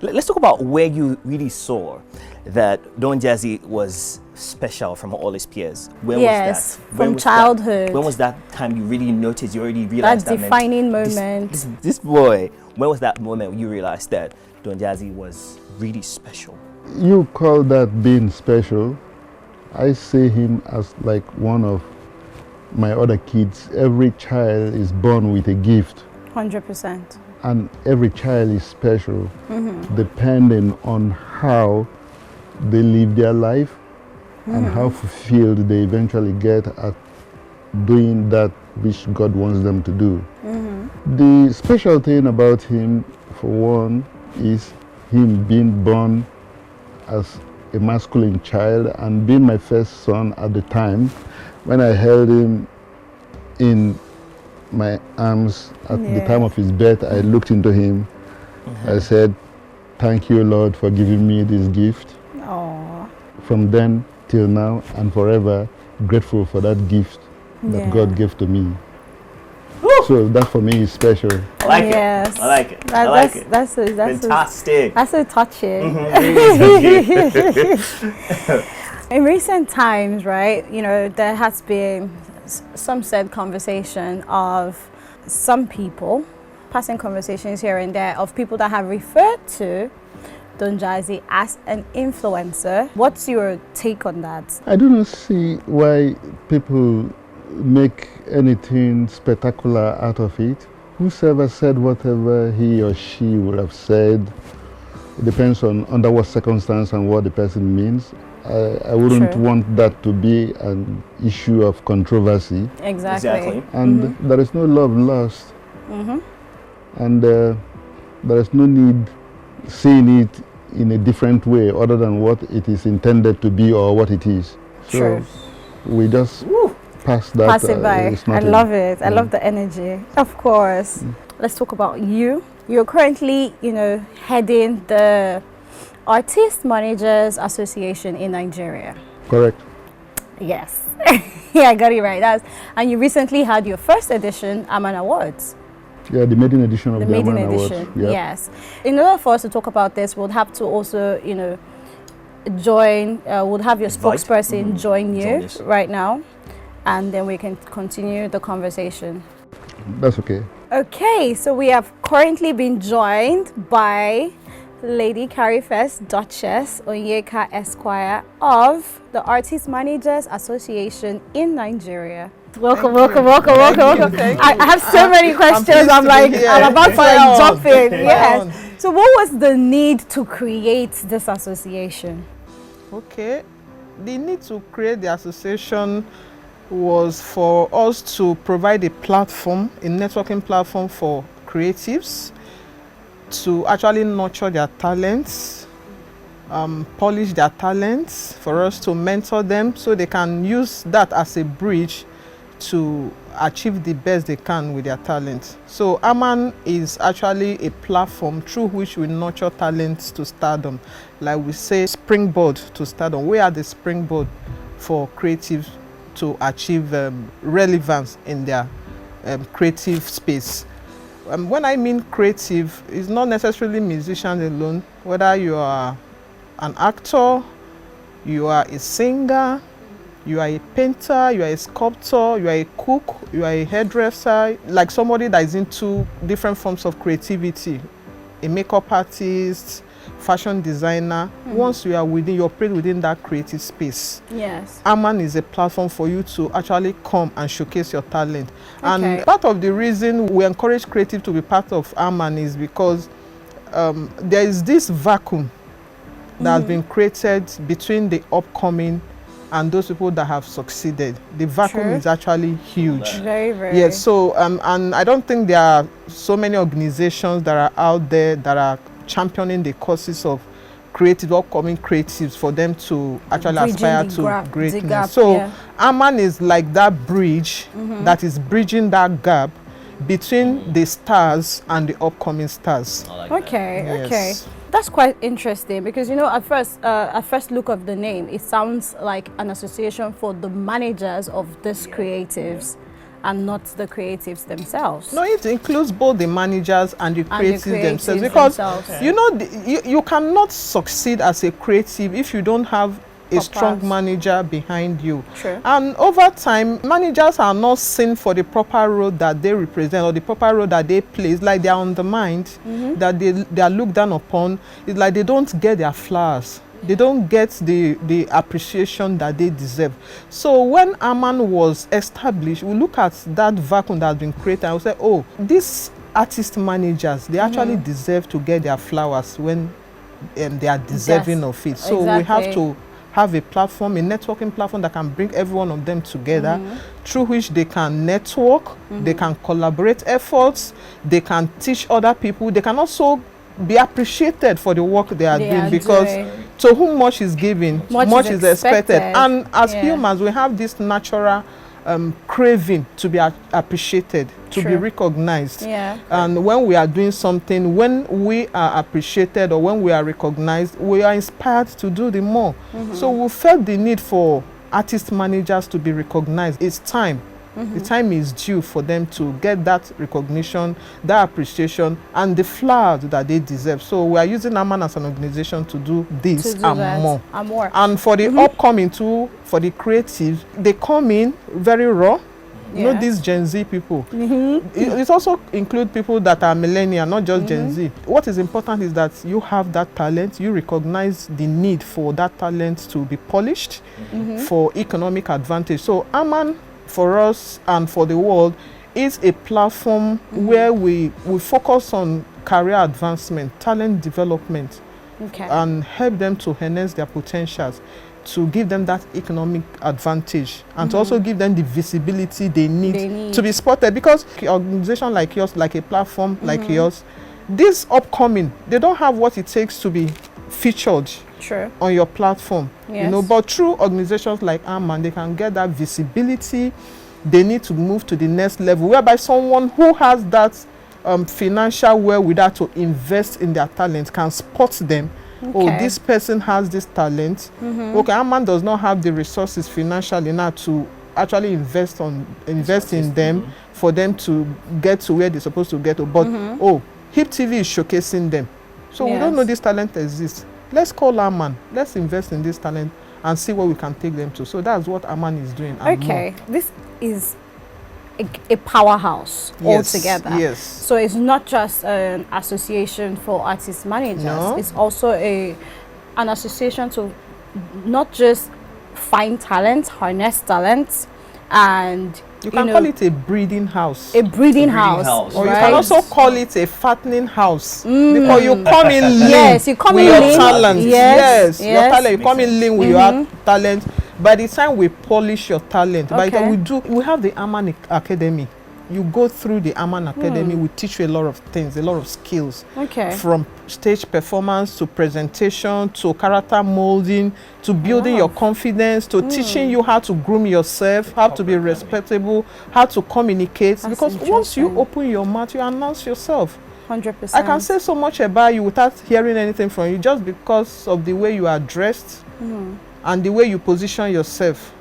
Let's talk about where you really saw that DonJazzy was special from all his peers. When was that? From childhood. When was that time you really noticed, you already realized that defining moment? This boy, when was that moment when you realized that DonJazzy was really special? You call that being special? I see him as like one of my other kids. Every child is born with a gift. 100%. And every child is special, depending on how they live their life and how fulfilled they eventually get at doing that which God wants them to do. The special thing about him, for one, is him being born as a masculine child and being my first son at the time. When I held him in my arms at the time of his birth, I looked into him. I said, "Thank you, Lord, for giving me this gift." Aww. From then till now and forever, grateful for that gift that God gave to me. Woo! So that for me is special. I like it. I like it. I like it. That's fantastic. That's so touching. In recent times, right, you know, there has been some said conversation of some people, passing conversations here and there, of people that have referred to DonJazzy as an influencer. What's your take on that? I do not see why people make anything spectacular out of it. Whosoever said whatever he or she would have said, it depends on under what circumstance and what the person means. I wouldn't want that to be an issue of controversy. Exactly. And there is no love lost. And there is no need seeing it in a different way other than what it is intended to be or what it is. So we just pass that. Pass it by. I love it. I love the energy. Of course. Let's talk about you. You're currently, you know, heading the Artiste Managers Association in Nigeria. Correct. Yes. Yeah, I got it right. And you recently had your first edition AMAN Awards. Yeah, the maiden edition of the maiden AMAN edition. Awards. Yep. Yes. In order for us to talk about this, we'll have to also, you know, join. We'll have your spokesperson join you right now, and then we can continue the conversation. That's okay. Okay, so we have currently been joined by Lady Karifest Duchess Onyekaah Esq of the Artiste Managers Association in Nigeria. Welcome. I have so many questions. I'm about to jump in. Yes. So what was the need to create this association? Okay. The need to create the association was for us to provide a platform, a networking platform for creatives to actually nurture their talents, polish their talents, for us to mentor them so they can use that as a bridge to achieve the best they can with their talent. So AMAN is actually a platform through which we nurture talents to stardom. Like we say, Springboard to stardom. We are the springboard for creatives to achieve relevance in their creative space. When I mean creative, it's not necessarily musicians alone. Whether you are an actor, you are a singer, you are a painter, you are a sculptor, you are a cook, you are a hairdresser, like somebody that is into different forms of creativity, a makeup artist, fashion designer. Once you are within, you operate within that creative space. Yes. AMAN is a platform for you to actually come and showcase your talent. And part of the reason we encourage creative to be part of AMAN is because there is this vacuum that has been created between the upcoming and those people that have succeeded. The vacuum is actually huge. Very, very. Yes, so and I don't think there are so many organizations that are out there that are championing the causes of creative, upcoming creatives for them to actually aspire to greatness. So AMAN is like that bridge that is bridging that gap between the stars and the upcoming stars. Okay. That's quite interesting because, you know, at first look of the name, it sounds like an association for the managers of these creatives. and not the creatives themselves. No, it includes both the managers and the creatives themselves, because you know you cannot succeed as a creative if you don't have a strong manager behind you. True. And over time, managers are not seen for the proper role that they represent or the proper role that they play. It's like they are undermined, that they are looked down upon. It's like they don't get their flowers. They don't get the appreciation that they deserve. So when AMAN was established, we look at that vacuum that has been created and we say, oh, these artist managers, they actually deserve to get their flowers when they are deserving of it. So we have to have a platform, a networking platform that can bring every one of them together, through which they can network, they can collaborate efforts, they can teach other people, they can also be appreciated for the work they are doing, because to whom much is given, much is expected. And as humans, we have this natural craving to be appreciated, to be recognized. And when we are doing something, when we are appreciated or when we are recognized, we are inspired to do the more. So we felt the need for artist managers to be recognized. It's time. The time is due for them to get that recognition, that appreciation, and the flowers that they deserve. So we are using AMAN as an organization to do this and more. And for the upcoming too, for the creatives, they come in very raw. You know, these Gen Z people. It also includes people that are millennial, not just Gen Z. What is important is that you have that talent, you recognize the need for that talent to be polished for economic advantage. So AMAN, for us and for the world, is a platform where we focus on career advancement, talent development, and help them to harness their potentials, to give them that economic advantage, and to also give them the visibility they need to be spotted. Because an organization like yours, like a platform like yours, this upcoming, they don't have what it takes to be featured on your platform. You know, but through organizations like AMAN, they can get that visibility. They need to move to the next level, whereby someone who has that financial wherewithal to invest in their talent can spot them. Oh, this person has this talent. Okay, AMAN does not have the resources financially now to actually invest in them for them to get to where they're supposed to get to. But oh, HipTV is showcasing them. So we don't know this talent exists. Let's call AMAN. Let's invest in this talent and see where we can take them to. So that's what AMAN is doing. Okay, this is a powerhouse altogether. Yes. So it's not just an association for artist managers. No. It's also an association to not just find talent, harness talent, and you can call it a breeding house. A breeding house. Or you can also call it a fattening house. Because you come in lean you come with in your lean. talent. Yes, your talent. You come in lean with your talent. By the time we polish your talent, by the time we have the AMAN Academy. You go through the AMAN Academy, we teach you a lot of things, a lot of skills. From stage performance to presentation to character molding to building your confidence to teaching you how to groom yourself, how to be respectable, how to communicate. Because once you open your mouth, you announce yourself. 100%. I can say so much about you without hearing anything from you, just because of the way you are dressed and the way you position yourself.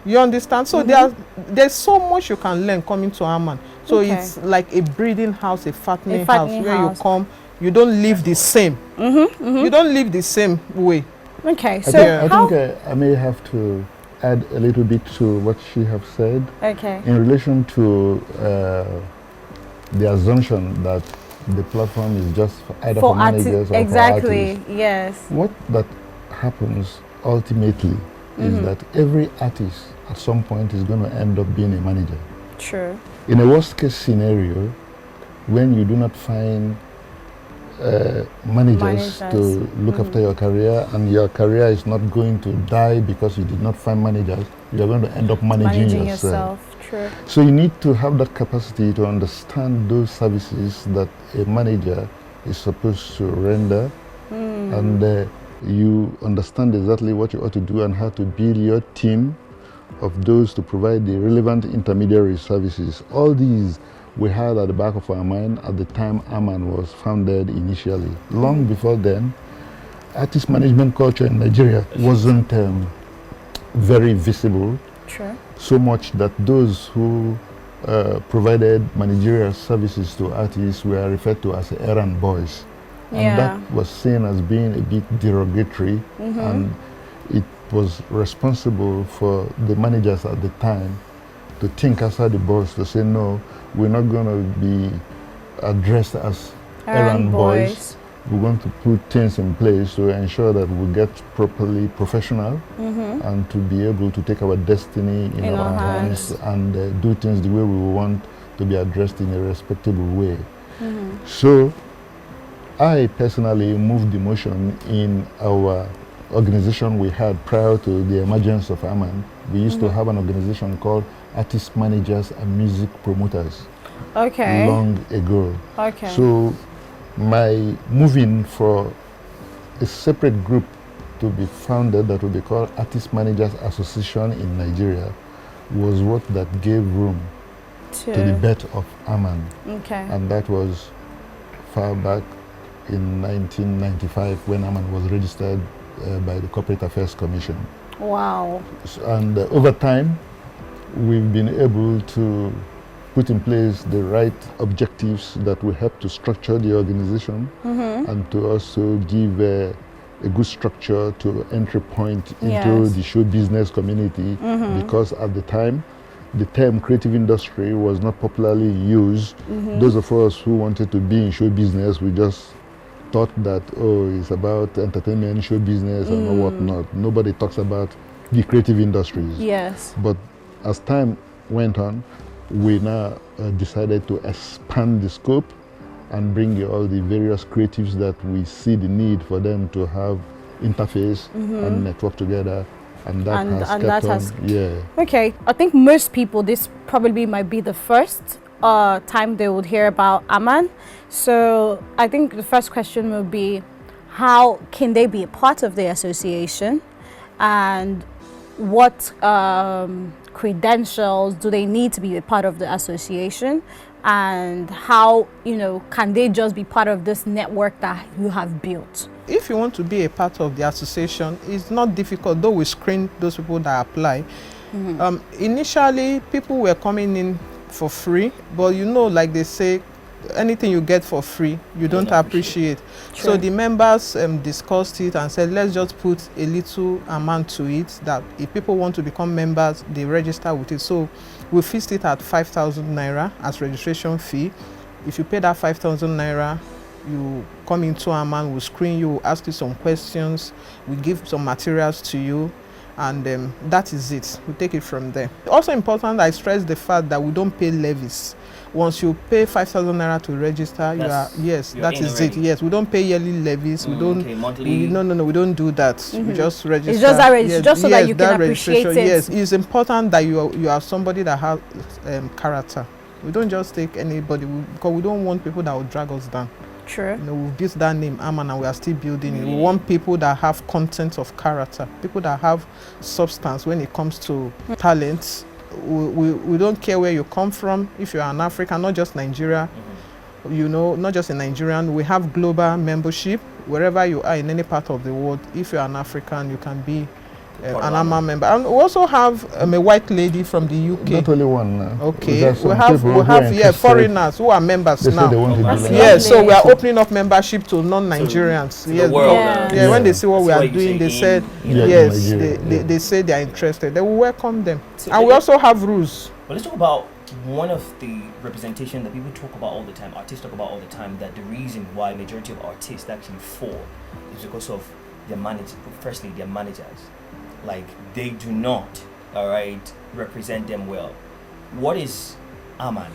You understand? So there's so much you can learn coming to AMAN. So it's like a breeding house, a fattening house where you come, you don't live the same. You don't live the same way. Okay, so I think I may have to add a little bit to what she have said. In relation to the assumption that the platform is just either for managers or for artists. Yes. What that happens ultimately is that every artist at some point is going to end up being a manager. True. In a worst case scenario, when you do not find managers to look after your career, and your career is not going to die because you did not find managers, you are going to end up managing yourself. True. So you need to have that capacity to understand those services that a manager is supposed to render, and you understand exactly what you ought to do and how to build your team of those to provide the relevant intermediary services. All these we had at the back of our mind at the time AMAN was founded initially. Long before then, artist management culture in Nigeria wasn't very visible. True. So much that those who provided managerial services to artists were referred to as errand boys. And that was seen as being a bit derogatory, and it was responsible for the managers at the time to think outside the box, to say, no, we're not going to be addressed as errand boys. We're going to put things in place to ensure that we get properly professional and to be able to take our destiny in our hands and do things the way we want to be addressed in a respectable way. So I personally moved the motion in our organization we had prior to the emergence of AMAN. We used to have an organization called Artiste Managers and Music Promoters long ago. So my moving for a separate group to be founded that would be called Artiste Managers Association in Nigeria was what that gave room to the birth of AMAN. And that was far back in 1995 when AMAN was registered by the Corporate Affairs Commission. Wow. And over time, we've been able to put in place the right objectives that will help to structure the organization and to also give a good structure to entry point into the show business community, because at the time, the term creative industry was not popularly used. Those of us who wanted to be in show business, we just thought that, oh, it's about entertainment, show business, and whatnot. Nobody talks about the creative industries. But as time went on, we now decided to expand the scope and bring all the various creatives that we see the need for them to have interface and network together. And that has kept on. Okay, I think most people, this probably might be the first time they would hear about AMAN. So I think the first question will be, how can they be a part of the association, and what credentials do they need to be a part of the association, and how, you know, can they just be part of this network that you have built? If you want to be a part of the association, it's not difficult, though we screen those people that apply. Initially, people were coming in for free, but you know, like they say, anything you get for free, you don't appreciate. So the members discussed it and said, let's just put a little amount to it, that if people want to become members, they register with it. So we fixed it at 5,000 naira as registration fee. If you pay that 5,000 naira, you come into AMAN, we'll screen you, we'll ask you some questions, we give some materials to you, and that is it. We take it from there. Also important, I stress the fact that we don't pay levies. Once you pay 5,000 naira to register, that is it. Yes, we don't pay yearly levies. We don't. Monthly. No, we don't do that. We just register. It's just that register, just so that you can appreciate it. Yes, it's important that you are somebody that has character. We don't just take anybody, because we don't want people that will drag us down. True. You know, we've built that name AMAN and we are still building it. We want people that have content of character, people that have substance when it comes to talent. We don't care where you come from. If you're an African, not just Nigeria, you know, not just a Nigerian, we have global membership. Wherever you are in any part of the world, if you're an African, you can be an AMAN member. And we also have a white lady from the UK. Not only one. Okay, we have foreigners who are members now. They want to do Yes, so we are opening up membership to non-Nigerians. Yes, when they see what we are doing, they said yes. They say they are interested. They will welcome them. So and we also have rules. But let's talk about one of the representation that people talk about all the time, artists talk about all the time, that the reason why majority of artists actually fall is because of their managers. Firstly, their managers. Like, they do not, represent them well. What is AMAN,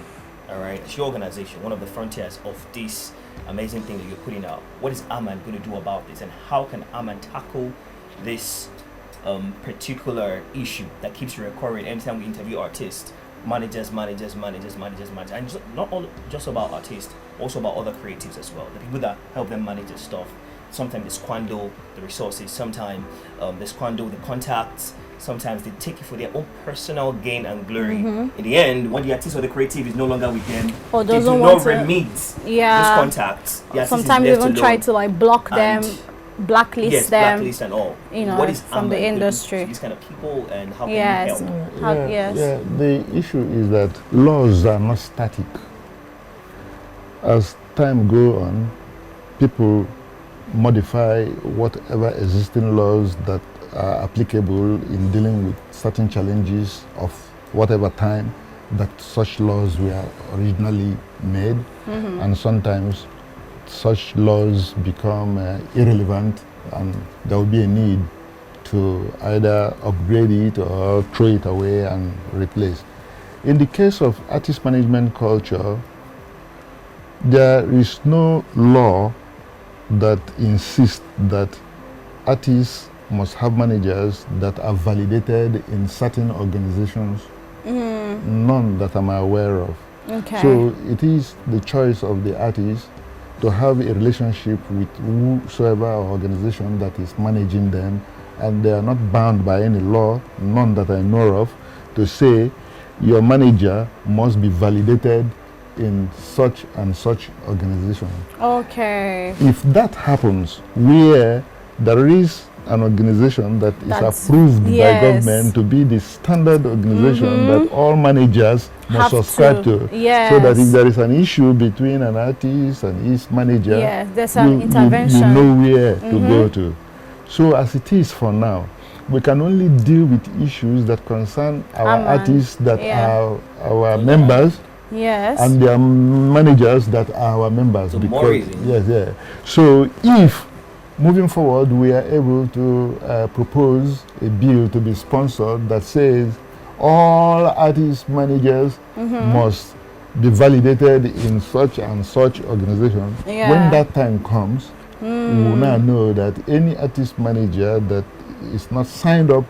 it's your organization, one of the frontiers of this amazing thing that you're putting out. What is AMAN going to do about this, and how can AMAN tackle this particular issue that keeps recurring anytime we interview artists? Managers. And it's not all just about artists, also about other creatives as well, the people that help them manage their stuff. Sometimes they squander the resources, sometimes they squander the contacts, sometimes they take it for their own personal gain and glory. In the end, when the artist or the creative is no longer with them, or they do not remit those contacts. Sometimes they even try to block them. blacklist yes, them, blacklist and all. you know, What is from the AMAN to industry. these kind of people, and how can Yes. you help? Yes. The issue is that laws are not static. As time goes on, people modify whatever existing laws that are applicable in dealing with certain challenges of whatever time that such laws were originally made, and sometimes such laws become irrelevant, and there will be a need to either upgrade it or throw it away and replace. In the case of artist management culture, there is no law that insists that artists must have managers that are validated in certain organizations. None that I'm aware of. Okay. So it is the choice of the artist to have a relationship with whosoever organization that is managing them, and they are not bound by any law, none that I know of, to say your manager must be validated in such and such organization. Okay. If that happens where there is an organization that is That's- approved by yes. government to be the standard organization that all managers must Have subscribe to. to, Yes. so that if there is an issue between an artist and his manager, Yes, there's an you intervention. know where to go to. So as it is for now, we can only deal with issues that concern our AMAN. artists that Yeah. are our members, Yes. and their managers that are our members. So more reason. Yes, yeah. So if moving forward we are able to propose a bill to be sponsored that says all artist managers must be validated in such and such organization, Yeah. when that time comes, we will now know that any artist manager that is not signed up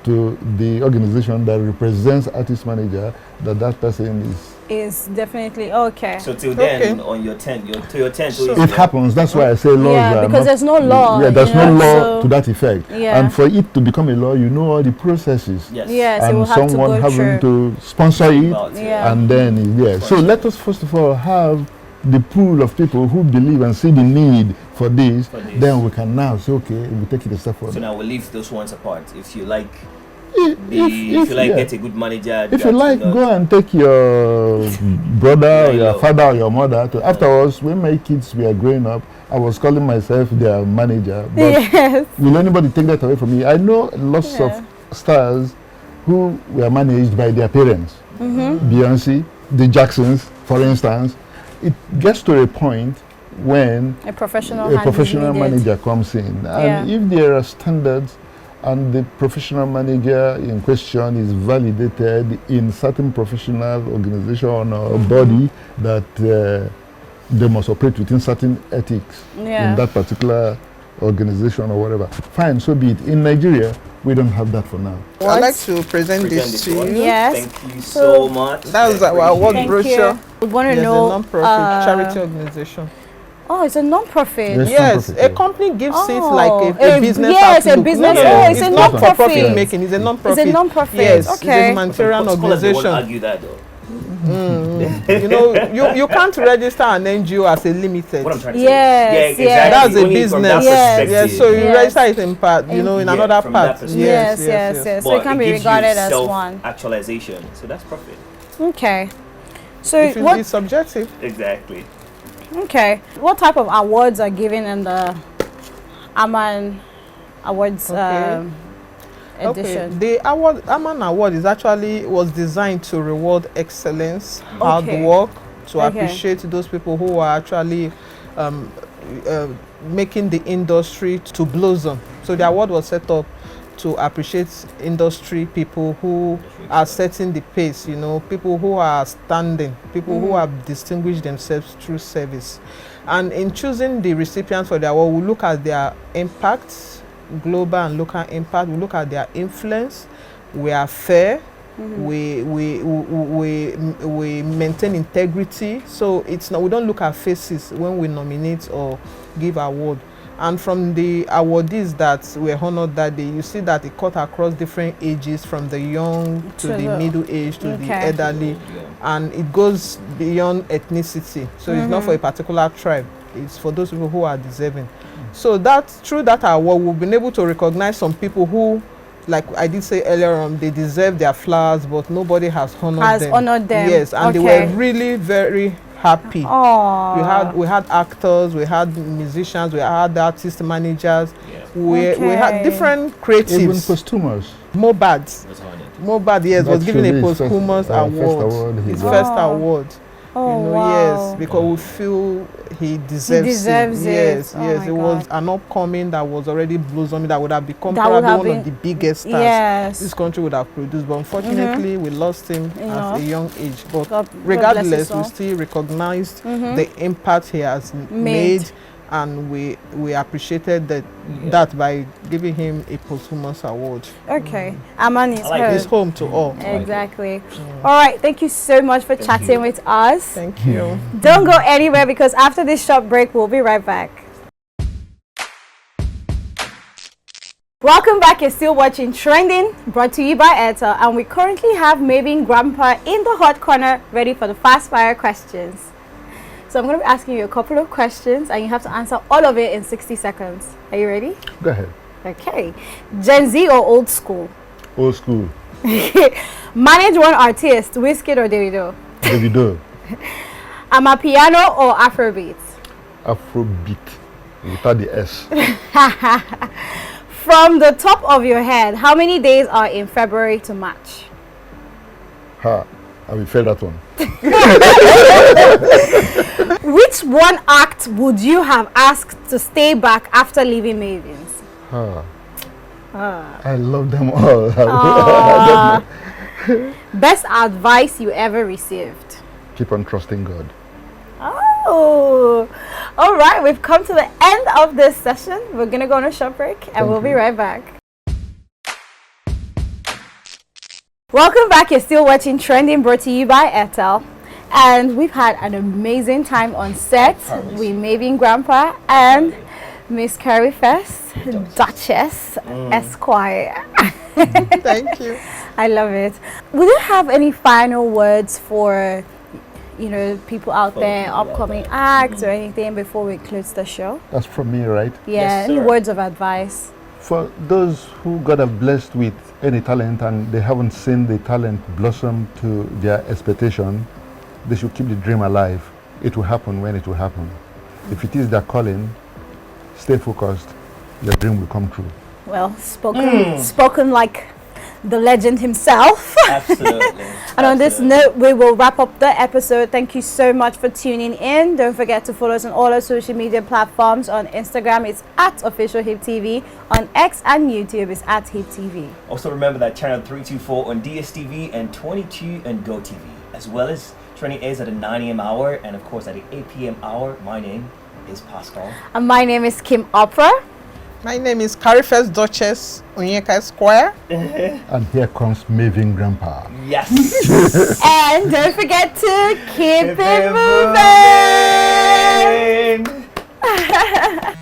to the organization that represents artist manager, that person Is definitely okay. So till then, Okay. on your tent, to your tent, So- it happens. That's why I say laws Yeah, are because not, there's no law, Yeah, there's you no know, law so- to that effect. Yeah. And for it to become a law, you know all the processes. Yes. Yes, it And will have to someone go having through. to sponsor it, About, Yeah. and then yeah. So let us first of all have the pool of people who believe and see the need for this. For this. Then we can now say, okay, we take it a step further. So now we'll leave those ones apart. If you like, If if you like, yeah. get a good manager. If that you like, will not- go and take your brother or your Yeah. father or your mother to. Afterwards, when my kids were growing up, I was calling myself their manager. But Yes. will anybody take that away from me? I know lots Yeah. of stars who were managed by their parents. Beyonce, the Jacksons, for instance. It gets to a point when A professional a hand is professional needed. manager comes in, and Yeah. if there are standards and the professional manager in question is validated in certain professional organization or body that they must operate within certain ethics Yeah. in that particular organization or whatever, fine, so be it. In Nigeria, we don't have that for now. I'd like to present Present this to one. you. Yes. Thank you So so much. That's I our award appreciate it. Thank brochure. you. We want to There's know. a non-profit charity organization. Oh, it's a non-profit. Yes. Yes, non-profit, a yeah. company gives it Oh, like a business. yes, has to a look. business. Yeah. Oh, it's it's a not for profit non-profit. making. It's a non-profit. It's a non-profit. Yes, Okay. it's a humanitarian Some scholars, they won't organization. argue that though. You know, you can't register an NGO as a limited. What I'm trying to Yes, say. yes. Yeah, exactly. That's a Only from that business. Yes. perspective. Yes, so you Yes. register it in part, you know, in Yeah, another from that part. perspective. Yes. So But it can be gives you regarded as one. self-actualization. So that's profit. Okay. So It will be what? subjective. Exactly. Okay. What type of awards are given in the AMAN Awards Okay. edition? The award, AMAN Award, was designed to reward excellence, hard Okay. work, to Okay. appreciate those people who are actually making the industry to blossom. So the award was set up to appreciate industry people who are setting the pace, you know, people who are standing, people who have distinguished themselves through service. And in choosing the recipients for the award, we look at their impact, global and local impact, we look at their influence, we are fair, we maintain integrity. So it's not, we don't look at faces when we nominate or give award. And from the awardees that were honored that day, you see that it cut across different ages, from the young to the middle age to the Okay. elderly, and it goes beyond ethnicity. So it's not for a particular tribe, it's for those people who are deserving. So that through that award, we've been able to recognize some people who, like I did say earlier on, they deserve their flowers, but nobody has honored them. Yes, and they were really very happy. Aww. We had actors, we had musicians, we had artist managers, we had different creatives. Even posthumous. Mobad, yes, was given a posthumous award. His first award. Oh, yes, because we feel he deserves it. Yes, it was an upcoming that was already blossoming, that would have become probably one of the biggest stars this country would have produced. But unfortunately, we lost him at a young age. But regardless, we still recognized the impact he has made. And we appreciated that by giving him a posthumous award. Okay, Aman is home. It's home to all. Exactly. All right, thank you so much for chatting with us. Thank you. Don't go anywhere, because after this short break, we'll be right back. Welcome back. You're still watching Trending, brought to you by Airtel, and we currently have Mavin Grandpa in the hot corner, ready for the fast fire questions. So I'm going to be asking you a couple of questions, and you have to answer all of it in 60 seconds. Are you ready? Go ahead. Okay. Gen Z or old school? Old school. Manage one artist, Wizkid or Davido? Davido. Amapiano or Afrobeat? Afrobeat. Without the S. From the top of your head, how many days are in February to March? I will fail that one. Which one act would you have asked to stay back after leaving Mavin's? I love them all. Best advice you ever received? Keep on trusting God. Oh, all right. We've come to the end of this session. We're going to go on a short break, and we'll be right back. Welcome back. You're still watching Trending, brought to you by Airtel. And we've had an amazing time on set with Mavin Grandpa and Miss Karifest, Duchess Esq. Thank you. I love it. Would you have any final words for, people out there, upcoming acts or anything before we close the show? That's from me, right? Yeah, any words of advice? For those who God have blessed with any talent and they haven't seen the talent blossom to their expectation, they should keep the dream alive. It will happen when it will happen. If it is their calling, stay focused. Your dream will come true. Well, spoken like the legend himself. Absolutely. And on this note, we will wrap up the episode. Thank you so much for tuning in. Don't forget to follow us on all our social media platforms. On Instagram, it's @official HipTV. On X and YouTube, it's @HipTV. Also remember that channel 324 on DSTV and 22 on GoTV, as well as Trending airs at the 9 a.m. hour and of course at the 8 p.m. hour. My name is Pascal. And my name is Kim Opera. My name is Karifest Duchess Onyekaah Esq. And here comes Mavin Grandpa. Yes. And don't forget to keep it moving.